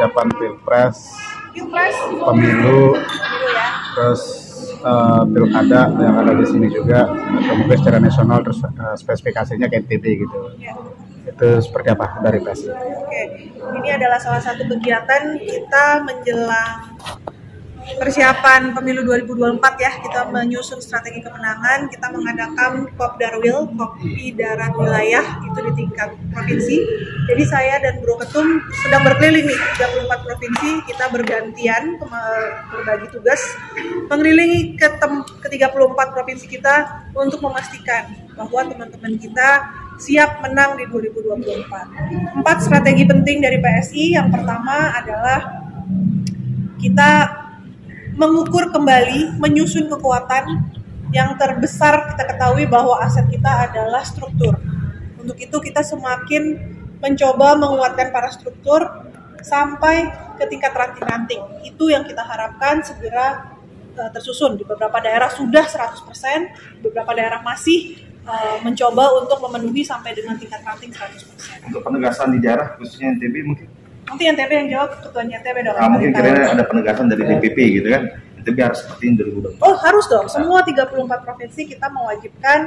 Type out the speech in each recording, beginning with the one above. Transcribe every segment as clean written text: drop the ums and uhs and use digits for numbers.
persiapan pilpres, pemilu ya. Terus pilkada yang ada di sini juga, kemudian secara nasional, terus spesifikasinya ke NTB gitu. Ya. Itu seperti apa dari PSI? Oke, ini adalah salah satu kegiatan kita menjelang persiapan pemilu 2024 ya. Kita menyusun strategi kemenangan, kita mengadakan Kopdarwil, Kopi Darat Wilayah, itu di tingkat provinsi. Jadi saya dan Bro Ketum sedang berkeliling nih 34 provinsi, kita bergantian berbagi tugas mengelilingi ke 34 provinsi kita untuk memastikan bahwa teman-teman kita siap menang di 2024. 4 strategi penting dari PSI. Yang pertama adalah kita mengukur kembali, menyusun kekuatan. Yang terbesar kita ketahui bahwa aset kita adalah struktur. Untuk itu kita semakin mencoba menguatkan para struktur sampai ke tingkat ranting-ranting. Itu yang kita harapkan segera tersusun. Di beberapa daerah sudah 100%, beberapa daerah masih mencoba untuk memenuhi sampai dengan tingkat ranting 100%. Untuk penegasan di daerah, khususnya NTB mungkin? Nanti NTB yang jawab, ketuanya NTB dong. Mungkin kira-kira ada penegasan dari DPP gitu kan? NTB harus seperti ini 2024. Oh harus dong, semua 34 provinsi kita mewajibkan,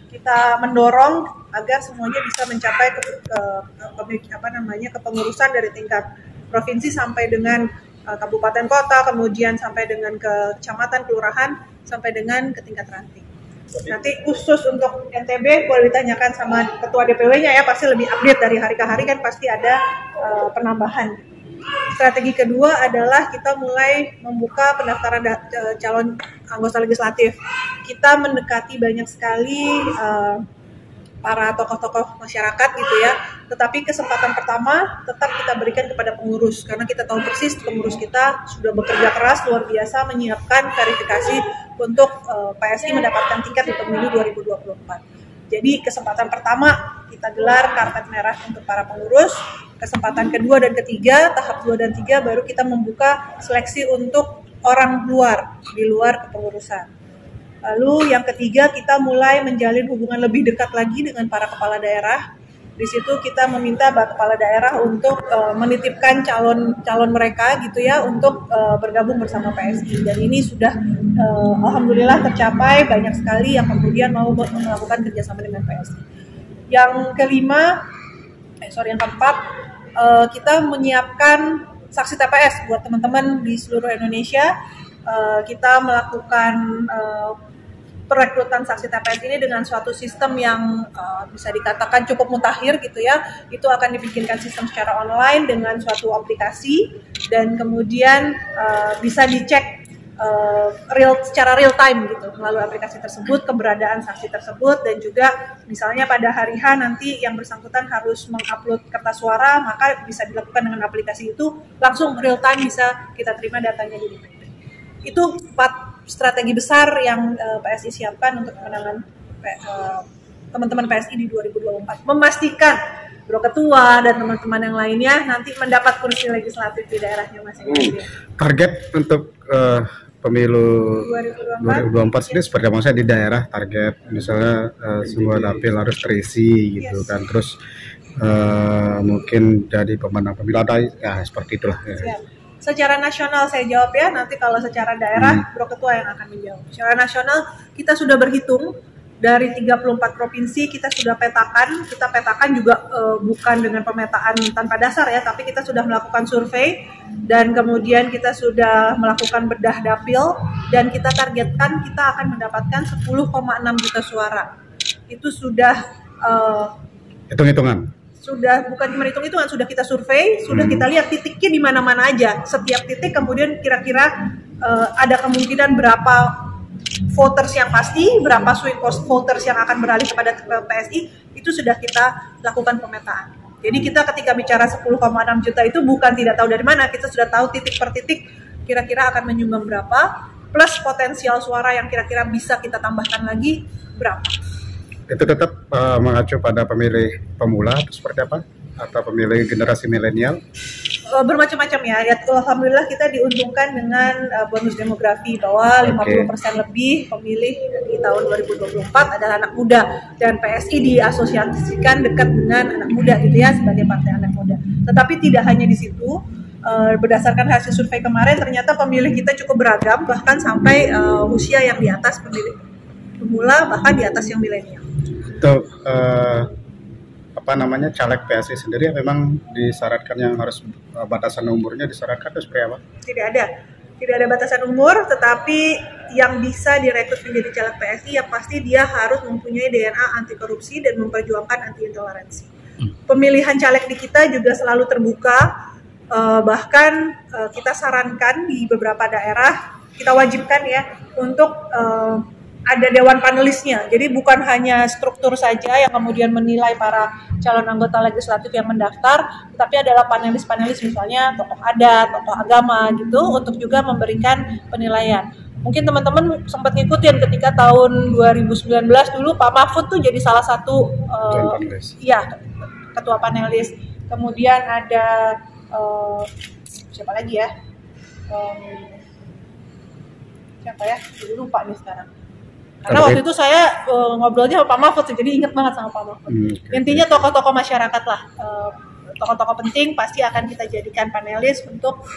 kita mendorong agar semuanya bisa mencapai kepengurusan dari tingkat provinsi sampai dengan kabupaten kota, kemudian sampai dengan ke kecamatan, kelurahan, sampai dengan ke tingkat ranting. Nanti khusus untuk NTB boleh ditanyakan sama ketua DPW-nya ya, pasti lebih update dari hari ke hari kan pasti ada penambahan. Strategi kedua adalah kita mulai membuka pendaftaran calon anggota legislatif. Kita mendekati banyak sekali para tokoh-tokoh masyarakat gitu ya. Tetapi kesempatan pertama tetap kita berikan kepada pengurus karena kita tahu persis pengurus kita sudah bekerja keras luar biasa menyiapkan verifikasi untuk PSI mendapatkan tiket di pemilu 2024. Jadi kesempatan pertama kita gelar karpet merah untuk para pengurus. Kesempatan kedua dan ketiga, tahap 2 dan 3 baru kita membuka seleksi untuk orang luar di luar kepengurusan. Lalu yang ketiga kita mulai menjalin hubungan lebih dekat lagi dengan para kepala daerah. Di situ kita meminta kepala daerah untuk menitipkan calon mereka gitu ya untuk bergabung bersama PSI. Dan ini sudah alhamdulillah tercapai, banyak sekali yang kemudian mau melakukan kerjasama dengan PSI. Yang keempat, kita menyiapkan saksi TPS buat teman-teman di seluruh Indonesia. Kita melakukan perekrutan saksi TPS ini dengan suatu sistem yang bisa dikatakan cukup mutakhir gitu ya. Itu akan dibikinkan sistem secara online dengan suatu aplikasi dan kemudian bisa dicek secara real time gitu melalui aplikasi tersebut keberadaan saksi tersebut, dan juga misalnya pada hari H nanti yang bersangkutan harus mengupload kertas suara, maka bisa dilakukan dengan aplikasi itu langsung real time bisa kita terima datanya di DPP. Itu 4 strategi besar yang PSI siapkan untuk kemenangan teman-teman PSI di 2024. Memastikan Bro Ketua dan teman-teman yang lainnya nanti mendapat kursi legislatif di daerahnya masing-masing. Target untuk pemilu 2024 sendiri seperti apa? Maksudnya di daerah target misalnya semua dapil harus terisi gitu kan, terus mungkin jadi pemenang pemilu ada ya seperti itulah ya. Secara nasional saya jawab ya, nanti kalau secara daerah Bro Ketua yang akan menjawab. Secara nasional kita sudah berhitung dari 34 provinsi, kita sudah petakan. Kita petakan juga bukan dengan pemetaan tanpa dasar ya, tapi kita sudah melakukan survei dan kemudian kita sudah melakukan bedah dapil dan kita targetkan kita akan mendapatkan 10,6 juta suara. Itu sudah hitung-hitungan. Sudah bukan cuma hitung-hitungan, sudah kita survei, sudah kita lihat titiknya di mana-mana aja. Setiap titik kemudian kira-kira ada kemungkinan berapa voters yang pasti, berapa swing voters yang akan beralih kepada PSI, itu sudah kita lakukan pemetaan. Jadi kita ketika bicara 10,6 juta itu bukan tidak tahu dari mana, kita sudah tahu titik per titik kira-kira akan menyumbang berapa, plus potensial suara yang kira-kira bisa kita tambahkan lagi berapa. Itu tetap mengacu pada pemilih pemula atau seperti apa? Atau pemilih generasi milenial? Bermacam-macam ya. Alhamdulillah kita diuntungkan dengan bonus demografi bahwa 50% lebih pemilih di tahun 2024 adalah anak muda, dan PSI diasosiasikan dekat dengan anak muda gitu ya sebagai partai anak muda. Tetapi tidak hanya di situ, berdasarkan hasil survei kemarin ternyata pemilih kita cukup beragam, bahkan sampai usia yang di atas pemilih pemula, bahkan di atas yang milenial. Untuk caleg PSI sendiri memang disyaratkan yang harus batasan umurnya disyaratkan atau seperti apa? Tidak ada batasan umur, tetapi yang bisa direkrut menjadi caleg PSI yang pasti dia harus mempunyai DNA anti korupsi dan memperjuangkan anti intoleransi. Pemilihan caleg di kita juga selalu terbuka. Bahkan kita sarankan di beberapa daerah, kita wajibkan ya untuk ada dewan panelisnya. Jadi bukan hanya struktur saja yang kemudian menilai para calon anggota legislatif yang mendaftar, tapi adalah panelis-panelis misalnya tokoh adat, tokoh agama gitu, untuk juga memberikan penilaian. Mungkin teman-teman sempat ngikutin ketika tahun 2019 dulu Pak Mahfud tuh jadi salah satu ketua panelis. Kemudian ada siapa lagi ya? Siapa ya? Jadi lupa nih sekarang. Karena waktu itu saya ngobrolnya sama Pak Mahfud, jadi inget banget sama Pak Mahfud. Intinya tokoh-tokoh masyarakat lah, tokoh-tokoh penting pasti akan kita jadikan panelis untuk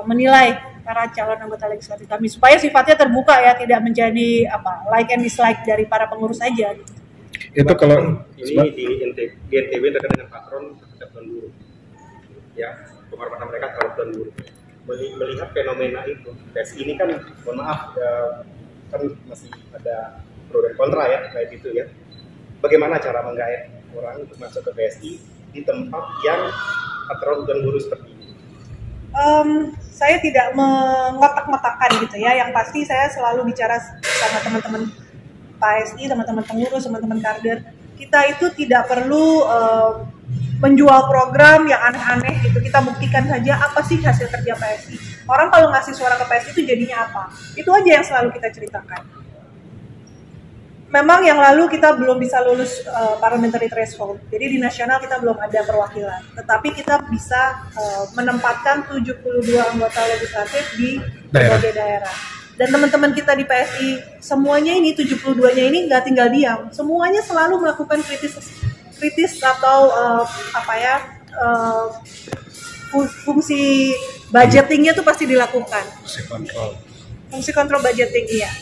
menilai para calon anggota legislatif kami supaya sifatnya terbuka ya, tidak menjadi like and dislike dari para pengurus saja. Itu kalau ini di NTB terkait dengan patron Tuan Guru. Ya, penghormatan mereka terhadap Tuan Guru. Melihat fenomena itu, PSI ini kan, mohon maaf, kan masih ada pro dan kontra ya, kayak gitu ya. Bagaimana cara menggait orang untuk masuk ke PSI di tempat yang patron Tuan Guru seperti ini? Saya tidak mengotak-ngotakan gitu ya. Yang pasti saya selalu bicara sama teman-teman PSI, teman-teman pengurus, teman-teman kader. Kita itu tidak perlu menjual program yang aneh-aneh gitu. Kita buktikan saja apa sih hasil kerja PSI. Orang kalau ngasih suara ke PSI itu jadinya apa. Itu aja yang selalu kita ceritakan. Memang yang lalu kita belum bisa lulus parliamentary threshold. Jadi di nasional kita belum ada perwakilan. Tetapi kita bisa menempatkan 72 anggota legislatif di berbagai daerah. Dan teman-teman kita di PSI, semuanya ini 72-nya ini nggak tinggal diam. Semuanya selalu melakukan kritis atau fungsi budgetingnya tuh pasti dilakukan. Fungsi kontrol budgeting, iya.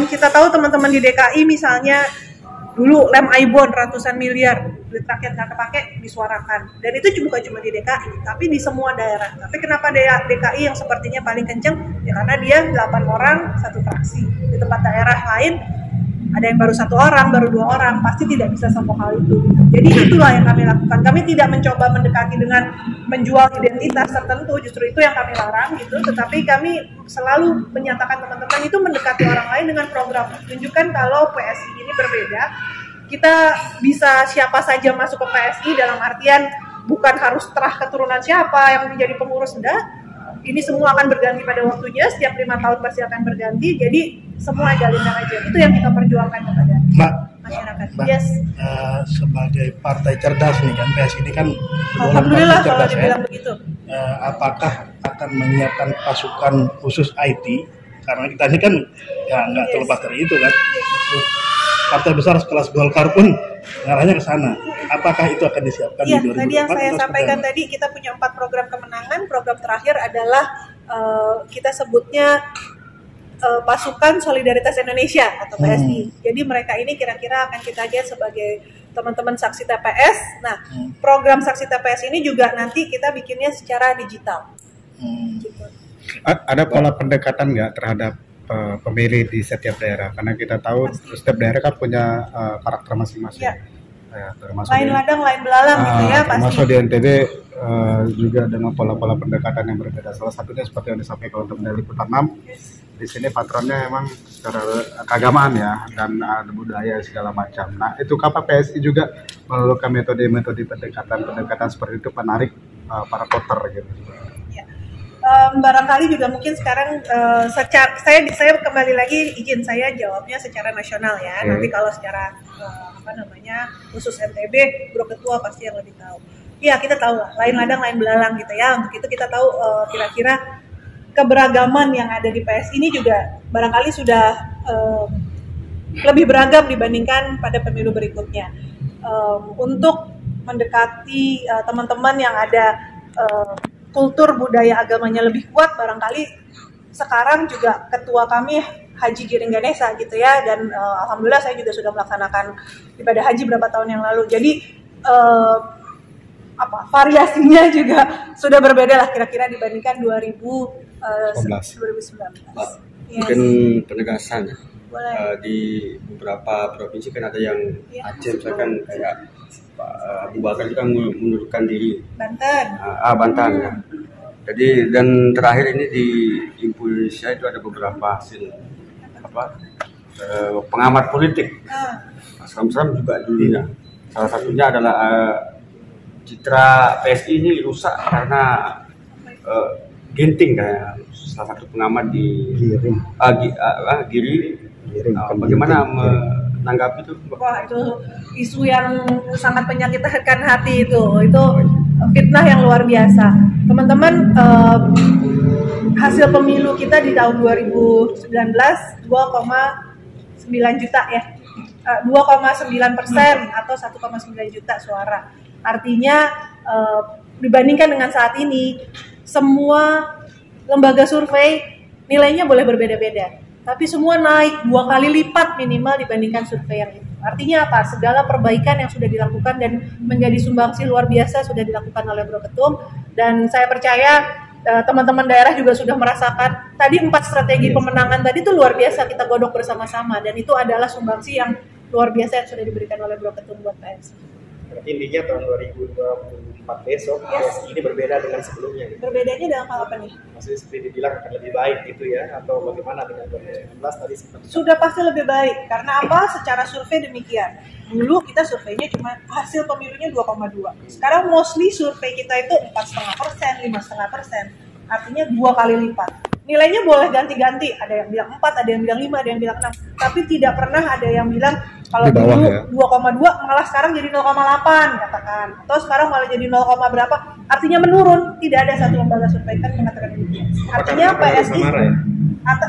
Kita tahu teman-teman di DKI misalnya dulu lem Aibon ratusan miliar duit rakyat nggak kepake disuarakan, dan itu bukan cuma di DKI tapi di semua daerah. Tapi kenapa DKI yang sepertinya paling kenceng ya karena dia 8 orang satu fraksi. Di tempat daerah lain ada yang baru 1 orang, baru 2 orang, pasti tidak bisa semua hal itu. Jadi itulah yang kami lakukan. Kami tidak mencoba mendekati dengan menjual identitas tertentu, justru itu yang kami larang gitu. Tetapi kami selalu menyatakan teman-teman itu mendekati orang lain dengan program. Tunjukkan kalau PSI ini berbeda. Kita bisa siapa saja masuk ke PSI dalam artian bukan harus terah keturunan siapa yang menjadi pengurus, enggak. Ini semua akan berganti pada waktunya, setiap 5 tahun pasti akan berganti, jadi semua jalinan aja. Itu yang kita perjuangkan kepada masyarakat. Yes. Sebagai partai cerdas nih kan, PSI ini kan alhamdulillah kalau dibilang begitu. Apakah akan menyiapkan pasukan khusus IT? Karena kita ini kan ya nggak terlepas dari itu kan. Partai besar sekelas Golkar pun ngarahnya ke sana. Apakah itu akan disiapkan di 2024? Tadi yang saya sampaikan tadi, kita punya 4 program kemenangan. Program terakhir adalah kita sebutnya Pasukan Solidaritas Indonesia atau PSI. Jadi mereka ini kira-kira akan kita lihat sebagai teman-teman saksi TPS. Nah, program saksi TPS ini juga nanti kita bikinnya secara digital. Gitu. Ada pola pendekatan nggak terhadap pemilih di setiap daerah? Karena kita tahu setiap daerah kan punya karakter masing-masing. Ya. Lain ladang, lain belalang gitu ya pasti. Termasuk di NTB juga dengan pola-pola pendekatan yang berbeda. Salah satunya seperti yang disampaikan untuk Medali Liputan 6. Di sini patronnya memang secara keagamaan ya, dan ada budaya segala macam. Nah, itu kapan PSI juga melakukan metode-metode pendekatan seperti itu menarik para voter gitu. Barangkali juga mungkin sekarang saya kembali lagi izin saya jawabnya secara nasional ya. Nanti kalau secara khusus NTB, Bro Ketua pasti yang lebih tahu. Iya, kita tahu lah, lain ladang lain belalang gitu ya. Untuk itu kita tahu kira-kira keberagaman yang ada di PSI ini juga barangkali sudah lebih beragam dibandingkan pada pemilu berikutnya. Untuk mendekati teman-teman yang ada kultur budaya agamanya lebih kuat, barangkali sekarang juga ketua kami Haji Giring Ganesha gitu ya, dan alhamdulillah saya juga sudah melaksanakan ibadah haji beberapa tahun yang lalu. Jadi variasinya juga sudah berbeda lah kira-kira dibandingkan 2019. Mungkin penegasan Boleh. di beberapa provinsi kan ada yang Aceh misalkan kayak Pak Abu Bakar juga mengundurkan diri. Banten. Banten ya. Jadi dan terakhir ini di Indonesia itu ada beberapa hasil pengamat politik. Seram-seram juga dulunya. Salah satunya adalah citra PSI ini rusak karena Ginting kayak salah satu pengamat di Giring. Giring. Bagaimana menanggapi itu? Wah, itu isu yang sangat menyakitkan hati itu fitnah yang luar biasa. Teman-teman, hasil pemilu kita di tahun 2019 2,9 juta ya, 2,9% atau 1,9 juta suara. Artinya dibandingkan dengan saat ini, semua lembaga survei nilainya boleh berbeda-beda, tapi semua naik 2 kali lipat minimal dibandingkan survei yang itu. Artinya apa? Segala perbaikan yang sudah dilakukan dan menjadi sumbangsi luar biasa sudah dilakukan oleh Bro Ketum, dan saya percaya teman-teman daerah juga sudah merasakan tadi 4 strategi pemenangan tadi itu luar biasa kita godok bersama-sama, dan itu adalah sumbangsi yang luar biasa yang sudah diberikan oleh Bro Ketum buat PSI. Intinya tahun 2024 besok PSI ini berbeda dengan sebelumnya gitu. Berbedanya dalam hal apa nih? Maksudnya seperti dibilang akan lebih baik gitu ya, atau bagaimana dengan 2019 tadi seperti Sudah pasti lebih baik. Karena apa? Secara survei demikian. Dulu kita surveinya cuma hasil pemilunya 2,2. Sekarang mostly survei kita itu 4,5%, 5,5%. Artinya 2 kali lipat. Nilainya boleh ganti-ganti. Ada yang bilang 4, ada yang bilang 5, ada yang bilang 6. Tapi tidak pernah ada yang bilang kalau dulu ya. 2,2 malah sekarang jadi 0,8 katakan. Atau sekarang malah jadi 0, berapa. Artinya menurun. Tidak ada satu lembaga survei kan mengatakan demikian. Artinya PSI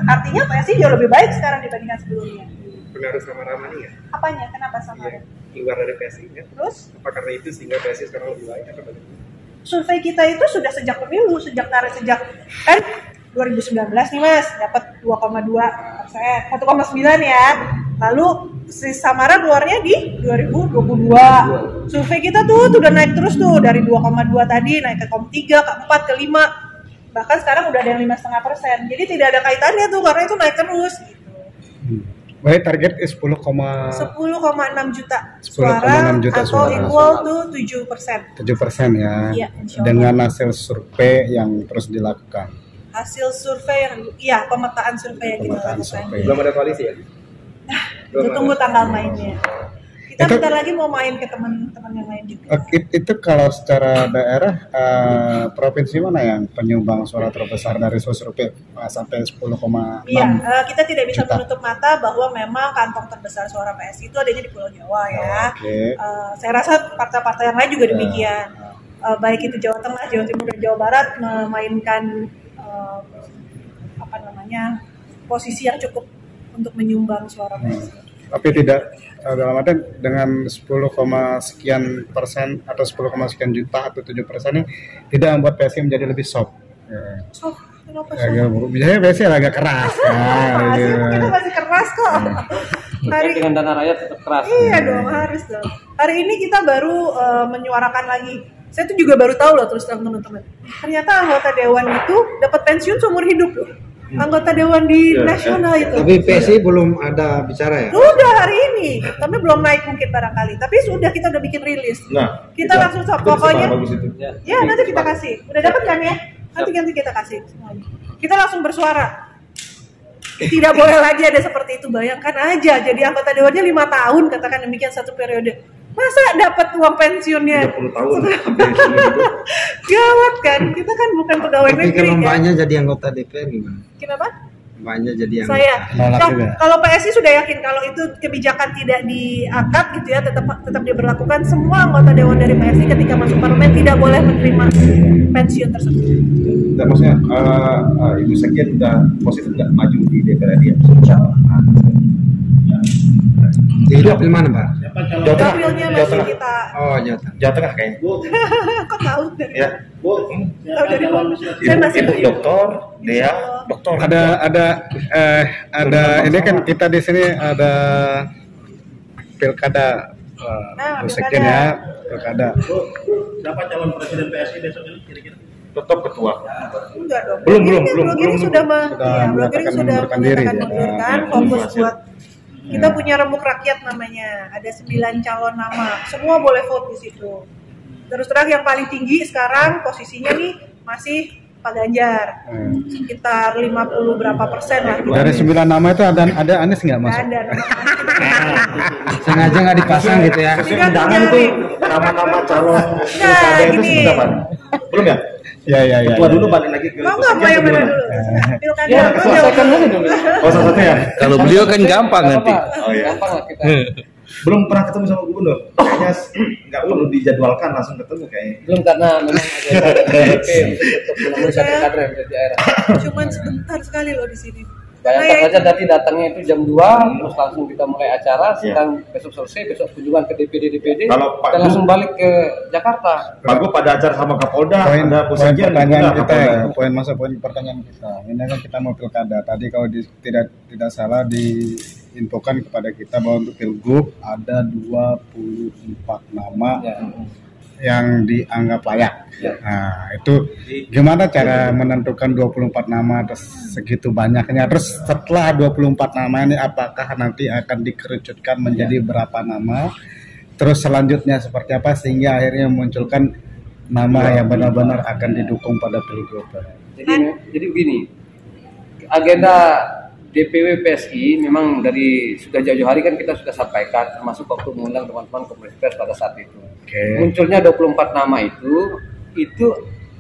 artinya PSI jauh lebih baik sekarang dibandingkan sebelumnya. pengaruh sama-sama nih ya? Apanya? Kenapa sama? Iya, keluar dari PSI ya. Terus? Apa karena itu sehingga PSI sekarang lebih baik atau bagaimana? Survei kita itu sudah sejak pemilu, sejak kan 2019 nih Mas, dapat 2,2%, 1,9 ya. Lalu si Samara keluarnya di 2022. Survei kita tuh udah naik terus tuh dari 2,2 tadi naik ke 3, ke 4, ke 5. Bahkan sekarang udah ada yang 5,5%. Jadi tidak ada kaitannya tuh karena itu naik terus gitu. Baik, target 10,6 juta suara atau equal to 7%. 7% ya. Iya, dengan hasil survei yang terus dilakukan. Hasil survei yang pemetaan survei yang kita lakukan. Belum ada koalisi ya? Kita tunggu tanggal mainnya. Kita bentar lagi mau main ke teman-teman yang lain juga. Itu kalau secara daerah, provinsi mana yang penyumbang suara terbesar dari survei sampai 10,6? Iya, kita tidak bisa menutup mata bahwa memang kantong terbesar suara PSI itu adanya di Pulau Jawa ya. Okay. Saya rasa partai-partai yang lain juga demikian. Baik itu Jawa Tengah, Jawa Timur, dan Jawa Barat memainkan posisi yang cukup untuk menyumbang suara PSI. Tapi tidak dalam arti dengan 10, sekian persen atau 10, sekian juta atau 7% ini tidak membuat PSI menjadi lebih soft. Soft? Kenapa soft? Biasanya PSI agak keras kan. Kita masih keras kok. Dengan dana rakyat tetap keras. Iya dong, harus dong. Hari ini kita baru menyuarakan lagi. Saya tuh juga baru tahu loh terus terang teman-teman. Ternyata anggota dewan itu dapat pensiun seumur hidup loh. Anggota dewan di nasional itu. Tapi PSI belum ada bicara ya? Sudah hari ini, tapi belum naik mungkin barangkali. Tapi sudah kita udah bikin rilis. Nah, kita langsung pokoknya. Ya, nanti kita kasih. Udah dapat kan ya? Nanti kita kasih semuanya. Kita langsung bersuara. Tidak boleh lagi ada seperti itu. Bayangkan aja, jadi anggota dewannya 5 tahun katakan demikian satu periode. Masa dapat uang pensiunnya 30 tahun. Gawat kan, kita kan bukan pegawai negeri. Tapi kalau mbaknya jadi anggota DPR gimana? Kenapa? Mbaknya jadi anggota. Saya, kalau PSI sudah yakin kalau itu kebijakan tidak diangkat gitu ya, tetap diberlakukan, semua anggota dewan dari PSI ketika masuk parlemen tidak boleh menerima pensiun tersebut. Dan maksudnya Ibu Sekjen udah positif nggak maju di DPR ya? Insya Allah. Di dapil mana, Pak? Siapa calon? Jawa Tengah. Dapilnya Jawa masih Tengah. kita Oh, Jawa Tengah. Jawa Tengah kayaknya. kok tahu dari Ya. Siapa dari calon? mana? Saya masih Ibu dokter, Dea, dokter. Ada ini kan kita di sini ada pilkada Nah, Sekjen pilkada. ya, pilkada. Bu, siapa calon presiden PSI besok ini kira-kira? Tetap ketua. enggak dong. Belum, Ini belum, kan belum, Blok ini belum. sudah Sudah Blok ini sudah mengundurkan diri, menyatakan ya. mengundurkan, Ya, fokus hasil. buat kita punya rembuk rakyat namanya. Ada 9 calon nama. Semua boleh vote di situ. Terus terang yang paling tinggi sekarang posisinya nih masih Pak Ganjar. Sekitar 50 berapa persen lah. Dari 9 nama itu ada Anies nggak Nggak masuk? ada nama. Sengaja nggak dipasang gitu ya. Ini kan Undangan itu penjaring. nama-nama calon Nah, pilkada itu gini. sudah Pak? Belum ya? Ya. Ketua dulu balik lagi ke Mau nggak mau yang mana dulu? Pilkada Ya, dulu. selesaikan aja dulu. Oh, salah satu ya? Kalau beliau kan gampang nanti. Oh iya. Gampang lah kita. Belum pernah ketemu sama gubernur. Kayaknya nggak perlu dijadwalkan, langsung ketemu kayaknya. Belum karena memang ada DP untuk menemui satu kader yang ada di daerah. Cuman sebentar sekali loh di sini. Bayangkan Karena saja tadi datangnya itu jam 2, terus langsung kita mulai acara, sedang besok selesai, besok kunjungan ke DPD, Kalau Pak kita langsung balik ke Jakarta. Pak Gu pada acara sama Kapolda, Poin ada poin Pusajian pertanyaan juga kita ya, Kapolda. poin pertanyaan kita. Ini kan kita mau pilkada. Tadi kalau tidak salah diinfokan kepada kita bahwa untuk pilgub ada 24 nama Ya. yang dianggap layak. Ya. Nah, itu gimana cara menentukan 24 nama terus segitu banyaknya? Terus setelah 24 nama ini apakah nanti akan dikerucutkan menjadi berapa nama? Terus selanjutnya seperti apa sehingga akhirnya memunculkan nama yang benar-benar akan didukung pada pilgub? Jadi begini, agenda DPW PSI memang dari sudah jauh-jauh hari kan kita sudah sampaikan, termasuk waktu mengundang teman-teman konferensi pers pada saat itu. Oke. Munculnya 24 nama itu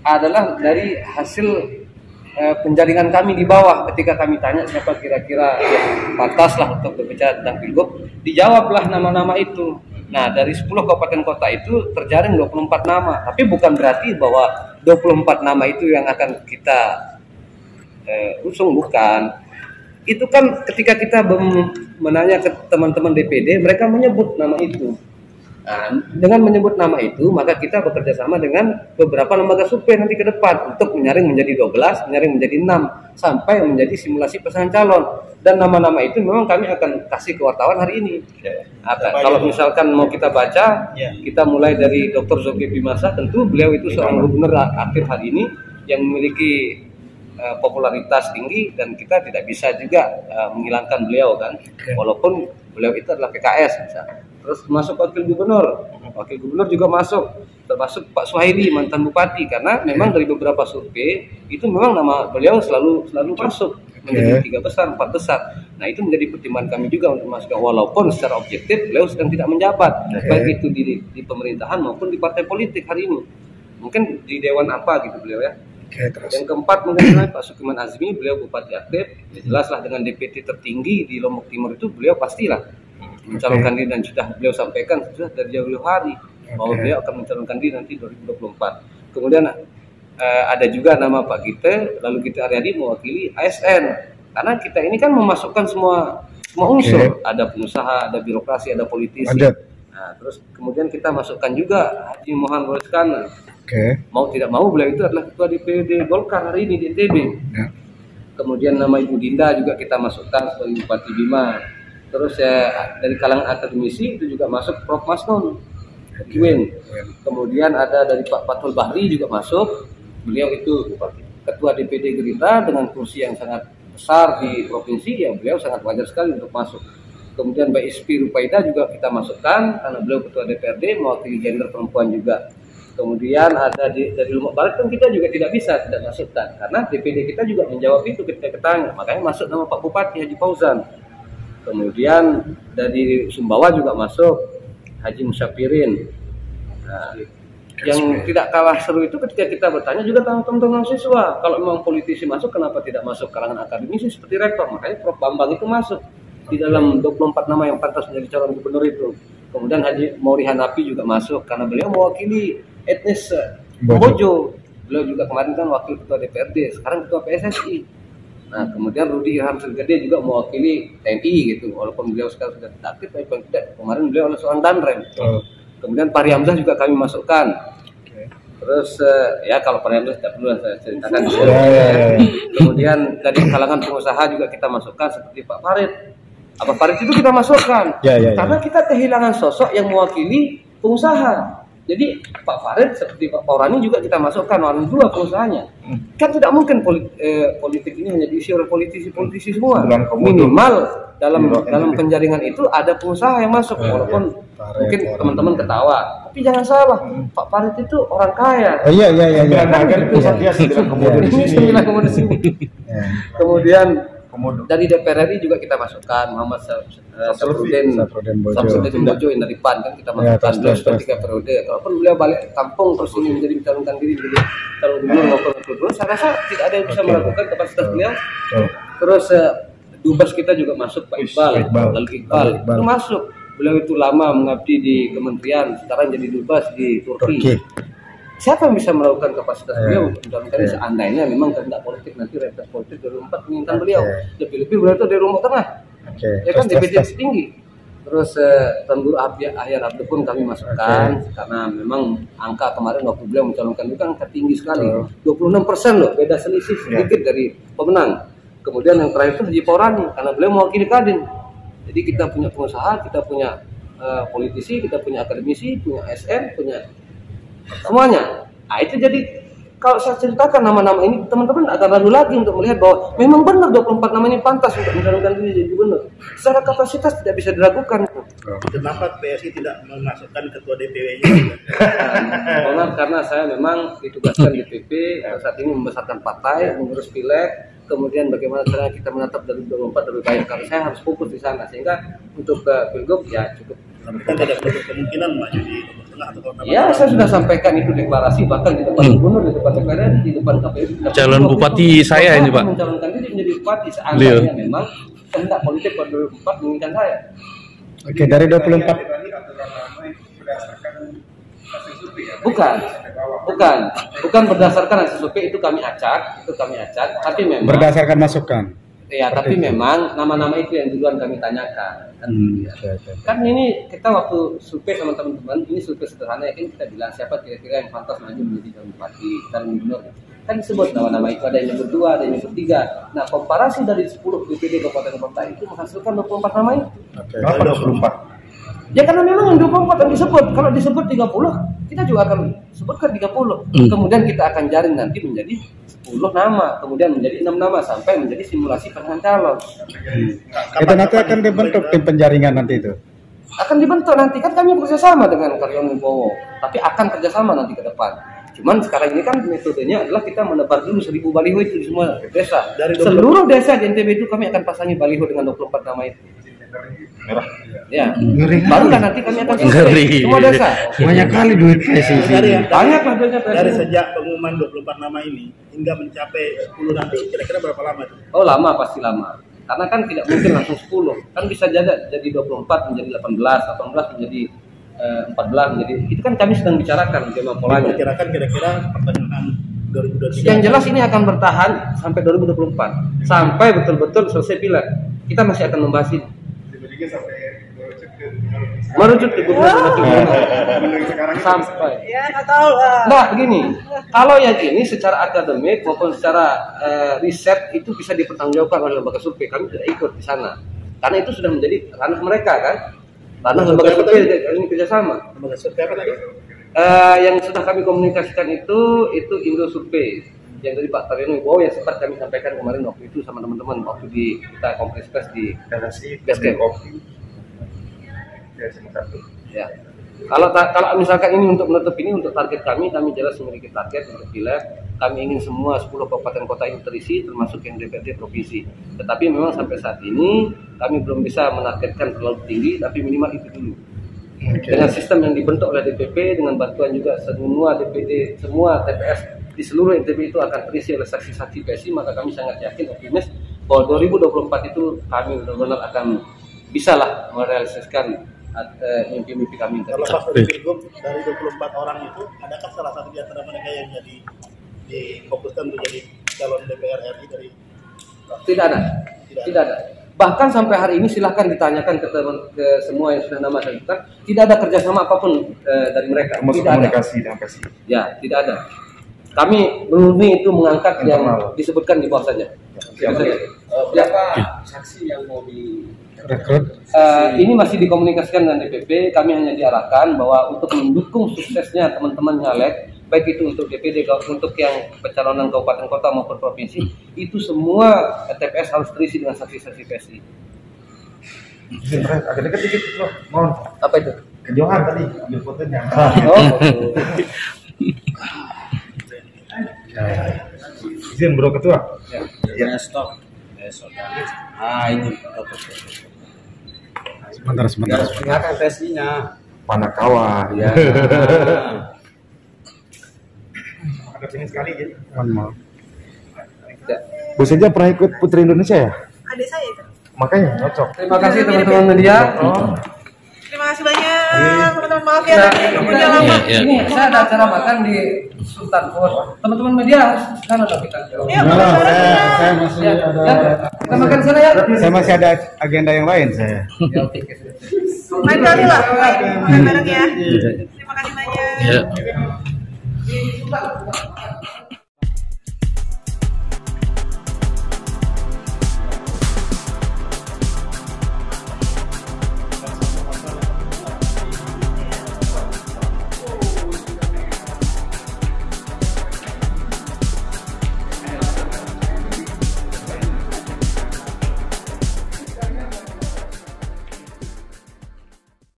adalah dari hasil penjaringan kami di bawah. Ketika kami tanya siapa kira-kira yang pantas lah untuk berbicara tentang pilgub, dijawablah nama-nama itu. Nah, dari 10 kabupaten kota itu terjaring 24 nama, tapi bukan berarti bahwa 24 nama itu yang akan kita usung, bukan. Itu kan ketika kita menanya ke teman-teman DPD, mereka menyebut nama itu. Nah, dengan menyebut nama itu, maka kita bekerja sama dengan beberapa lembaga survei nanti ke depan untuk menyaring menjadi 12, menyaring menjadi 6, sampai menjadi simulasi pasangan calon. Dan nama-nama itu memang kami akan kasih ke wartawan hari ini. Kalau misalkan mau kita baca, kita mulai dari Dr. Zulkifli Masa, tentu beliau itu seorang gubernur aktif hari ini yang memiliki popularitas tinggi dan kita tidak bisa juga menghilangkan beliau kan, walaupun beliau itu adalah PKS misalnya. Terus masuk wakil gubernur juga masuk, termasuk Pak Suhaili mantan bupati, karena memang dari beberapa survei itu memang nama beliau selalu masuk menjadi 3 besar, 4 besar. Nah, itu menjadi pertimbangan kami juga untuk masukkan, walaupun secara objektif beliau sedang tidak menjabat, baik itu di pemerintahan maupun di partai politik hari ini. Mungkin di dewan apa gitu beliau ya. Yang keempat mengenai Pak Sukiman Azmi, beliau bupati aktif, jelaslah dengan DPT tertinggi di Lombok Timur itu beliau pastilah mencalonkan diri, dan sudah beliau sampaikan sudah dari jauh hari bahwa beliau akan mencalonkan diri nanti 2024. Kemudian ada juga nama Pak Gite, lalu Gite Aryadi mewakili ASN, karena kita ini kan memasukkan semua unsur, ada pengusaha, ada birokrasi, ada politisi. Nah, terus kemudian kita masukkan juga Haji Muhammad Roskana. Mau tidak mau beliau itu adalah ketua DPD Golkar hari ini di NTB. Kemudian nama Ibu Dinda juga kita masukkan sebagai Bupati Bima. Terus dari kalangan akademisi itu juga masuk Prof. Masnon Kiwin. Kemudian ada dari Pak Fathul Bahri juga masuk. Beliau itu ketua DPD Gerindra dengan kursi yang sangat besar di provinsi, yang beliau sangat wajar sekali untuk masuk. Kemudian Mbak Ispi Rupaida juga kita masukkan karena beliau ketua DPRD mewakili gender perempuan juga. Kemudian ada dari Lombok Barat kan kita juga tidak bisa tidak masukkan karena DPD kita juga menjawab itu ketika ketanya, makanya masuk nama Pak Bupati Haji Fauzan. Kemudian dari Sumbawa juga masuk Haji Musyafirin. Nah, yang tidak kalah seru itu ketika kita bertanya juga teman-teman mahasiswa, kalau memang politisi masuk kenapa tidak masuk kalangan akademisi seperti rektor, makanya Prof. Bambang itu masuk di dalam 24 nama yang pantas menjadi calon gubernur itu. Kemudian Haji Mauri Hanafi juga masuk karena beliau mewakili etnis Bojo. Beliau juga kemarin kan wakil ketua DPRD, sekarang ketua PSSI. Nah, kemudian Rudi Ilham Sergede juga mewakili TNI gitu, walaupun beliau sekarang sudah tidak aktif, tapi paling tidak kemarin beliau adalah seorang Danrem. Kemudian Fahri Hamzah juga kami masukkan. Terus ya kalau Fahri Hamzah tidak perlu saya ceritakan. Kemudian dari kalangan pengusaha juga kita masukkan seperti Pak Farid. Pak Farid itu kita masukkan karena kita kehilangan sosok yang mewakili pengusaha. Jadi Pak Farid seperti Pak Paurani juga kita masukkan, orang dua pengusahanya. Kan tidak mungkin politik ini hanya diisi oleh politisi semua. Minimal dalam penjaringan itu ada pengusaha yang masuk, walaupun mungkin teman-teman ketawa. Tapi jangan salah, Pak Farid itu orang kaya. Iya. Dia sembilan komodo di sini. Sembilan komodo di sini. Kemudian dari DPR RI juga kita masukkan Muhammad Safrudin Bojo yang dari PAN kan kita masukkan beliau sudah 3 periode. Kalaupun beliau balik kampung terus ini menjadi mencalonkan diri menjadi calon gubernur maupun wakil gubernur, saya rasa tidak ada yang bisa melakukan kapasitas beliau. Terus Dubes kita juga masuk Pak Iqbal itu masuk. Beliau itu lama mengabdi di kementerian, sekarang jadi Dubes di Turki. Siapa yang bisa melakukan kapasitas beliau mencalonkan seandainya memang kehendak politik nanti realitas politik 2004 menginginkan beliau. Lebih-lebih beliau itu dari Lombok Tengah. Ya kan DPD tinggi. Terus Tuan Guru Ahyar Abdul pun kami masukkan karena memang angka kemarin waktu beliau mencalonkan itu kan angka tinggi sekali. 26% loh, beda selisih sedikit dari pemenang. Kemudian yang terakhir itu Haji Paurani karena beliau mewakili Kadin. Jadi kita punya pengusaha, kita punya politisi, kita punya akademisi, punya SN, punya semuanya. Nah itu jadi kalau saya ceritakan nama-nama ini teman-teman akan ragu lagi untuk melihat bahwa memang benar 24 nama ini pantas untuk mencalonkan diri jadi gubernur. Secara kapasitas tidak bisa diragukan. Kenapa PSI tidak memasukkan ketua DPW-nya? Karena saya memang ditugaskan DPP saat ini membesarkan partai, mengurus pileg, kemudian bagaimana caranya kita menatap dari 24 lebih baik. Karena saya harus fokus di sana sehingga untuk pilgub ya cukup. Kan tidak ada kemungkinan maju di Lombok Tengah atau Kota Ya, saya sudah sampaikan itu deklarasi bahkan di depan gubernur, di depan DPR, di depan KPU. Calon bupati saya ini, Pak. Mencalonkan diri menjadi bupati seandainya memang kehendak politik pada 2004 menginginkan saya. Oke, dari 24 Bukan berdasarkan hasil survei itu kami acak, tapi memang berdasarkan masukan. Ya, tapi memang nama-nama itu yang duluan kami tanyakan. Kan ini kita waktu survei sama teman-teman, ini survei sederhana ya kan kita bilang siapa kira-kira yang pantas maju menjadi calon bupati, calon gubernur. Kan disebut nama-nama itu ada yang nyebut 2, ada yang nyebut 3. Nah, komparasi dari 10 DPD kabupaten kota itu menghasilkan 24 nama itu. Kenapa 24? Ya karena memang yang 24 yang disebut. Kalau disebut 30, kita juga akan sebutkan 30. Kemudian kita akan jaring nanti menjadi 10 nama, kemudian menjadi 6 nama sampai menjadi simulasi pasangan calon. Itu nanti akan dibentuk tim penjaringan nanti itu. Akan dibentuk nanti kan kami bekerjasama dengan Karyono Wibowo, tapi akan kerjasama nanti ke depan. Cuman sekarang ini kan metodenya adalah kita menebar dulu 1000 baliho itu di semua desa. Seluruh desa di NTB itu kami akan pasangi baliho dengan 24 nama itu. Merah. Ya. Baru kan nanti kami akan survei semua desa. Banyak kali duit PSI. Banyak lah duitnya PSI. Dari sejak pengumuman 24 nama ini hingga mencapai 10 nanti kira-kira berapa lama itu? Oh lama, pasti lama. Karena kan tidak mungkin langsung 10. Kan bisa jadi 24 menjadi 18 menjadi 14 menjadi. Itu kan kami sedang bicarakan bagaimana polanya. Kira-kira pertengahan 2023. Yang jelas ini akan bertahan sampai 2024. Sampai betul-betul selesai pileg. Kita masih akan membahas ini. Merucut ke gubernur sampai. Ya nggak tahu lah. Nah begini, kalau yang ini secara akademik maupun secara riset itu bisa dipertanggungjawabkan oleh lembaga survei. Kami tidak ikut di sana karena itu sudah menjadi ranah mereka kan. Ranah lembaga survei ini kerjasama. Lembaga survei apa tadi? Yang sudah kami komunikasikan itu Indo Survei yang dari Pak Karyono Wibowo yang sempat kami sampaikan kemarin waktu itu sama teman-teman waktu kita konferensi pers di Basecamp. Ya. Kalau misalkan ini untuk menutup ini untuk target kami jelas memiliki target untuk pileg. Kami ingin semua 10 kabupaten kota ini terisi termasuk yang DPRD provinsi. Tetapi memang sampai saat ini kami belum bisa menargetkan terlalu tinggi, tapi minimal itu dulu. Dengan sistem yang dibentuk oleh DPP dengan bantuan juga semua DPD, semua TPS di seluruh NTB itu akan terisi oleh saksi-saksi PSI, maka kami sangat yakin optimis bahwa 2024 itu kami benar-benar akan bisalah merealisasikan mimpi-mimpi kami. Kalau pas pilgub dari 24 orang itu, adakah salah satu di antara mereka yang jadi difokuskan untuk jadi calon DPR RI dari Tidak ada. Tidak ada. Bahkan sampai hari ini silahkan ditanyakan ke semua yang sudah nama saya, tidak ada kerjasama apapun dari mereka. Termasuk Tidak ada. komunikasi dengan PSI. Ya, tidak ada. Kami murni itu mengangkat yang disebutkan di bawah saja. Berapa saksi yang mau direkrut? Ini masih dikomunikasikan dengan DPP. Kami hanya diarahkan bahwa untuk mendukung suksesnya teman-teman nyalek, baik itu untuk DPD, untuk yang pencalonan kabupaten kota maupun provinsi, itu semua TPS harus terisi dengan saksi-saksi PSI. Agak dekat dikit bro, mohon. Apa itu? Kejauhan tadi, ambil fotonya. Izin bro ketua. Ya, stop. Ah, ini. Sebentar. Ingatkan PSI-nya. Manakawa. Ya. Ada pengen sekali ya. Mohon maaf. Bu Seja pernah ikut Putri Indonesia ya? Adik saya itu. Makanya cocok. Terima kasih teman-teman media. Terima kasih banyak teman-teman, maaf ya tadi udah lama. Ini saya ada acara makan di Sultan Fort. Teman-teman media sana dong kita. Yuk, Saya masih ada. Kita makan sana ya. Saya masih ada agenda yang lain saya. Ya, oke. main kali lah, main bareng ya. Terima kasih banyak. Ya.